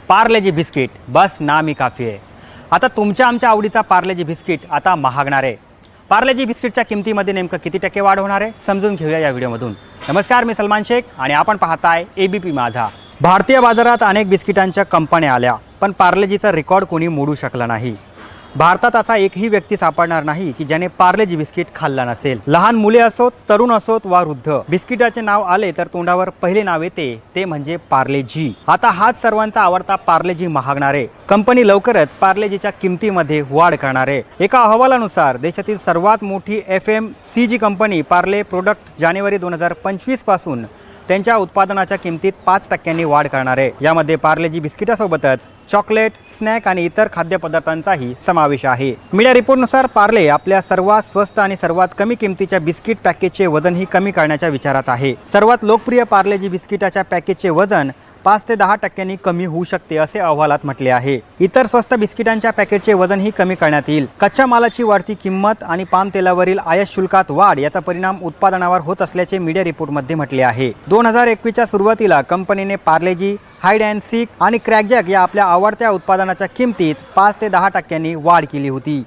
Parle-G biscuit बस नाम ही काफी आहे। आता तुमच्या आमच्या आवडीचा पार्लेजी बिस्किट आता महागणार आहे। पार्लेजी बिस्किटच्या किमतीमध्ये नेमकं किती टक्के वाढ होणार आहे समजून घेऊया या व्हिडिओमधून। नमस्कार, मी सलमान शेख आणि आपण पाहताय एबीपी माझा। भारतीय बाजारात अनेक बिस्किटांच्या कंपन्या आल्या, पण पार्लेजीचा रेकॉर्ड कोणी मोडू शकला नाही। भारतात असा एकही व्यक्ती सापडणार नाही की ज्याने पार्लेजी बिस्किट खाल्ला नसेल। लहान मुले असोत, तरुण असोत वा वृद्ध, बिस्किटाचे नाव आले तर तोंडावर पहिले नाव येते ते म्हणजे पार्लेजी। आता हाच सर्वांचा आवडता पार्लेजी महागणार आहे। कंपनी लवकरच पार्लेजीच्या किमतीमध्ये वाढ करणार आहे। एका अहवालानुसार देशातील सर्वात मोठी FMCG कंपनी पार्ले प्रोडक्ट जानेवारी 2025 पासून त्यांच्या उत्पादनाच्या किमतीत 5% वाढ करणार आहे। यामध्ये पार्लेजी बिस्किटासोबतच चॉकलेट, स्नॅक आणि इतर खाद्यपदार्थांचाही समावेश आहे। मीडिया रिपोर्टनुसार पार्ले आपल्या सर्वात स्वस्त आणि सर्वात कमी किमतीच्या बिस्किट पॅकेजचे वजनही कमी करण्याच्या विचारात आहे। सर्वात लोकप्रिय पार्लेजी बिस्किटाच्या पॅकेजचे वजन 5 ते 10% कमी होऊ शकते असे अहवालात म्हटले आहे। इतर स्वस्त बिस्किटांच्या पॅकेटचे वजनही कमी करण्यात येईल। कच्च्या मालाची वाढती किंमत आणि पाम तेलावरील आयात शुल्कात वाढ याचा परिणाम उत्पादनावर होत असल्याचे मीडिया रिपोर्टमध्ये म्हटले आहे। 2021च्या सुरुवातीला कंपनीने पार्लेजी, हाइड अँड सीक आणि क्रॅकजॅक या आपल्या आवडत्या उत्पादनाच्या किमतीत 5 ते 10% वाढ केली होती।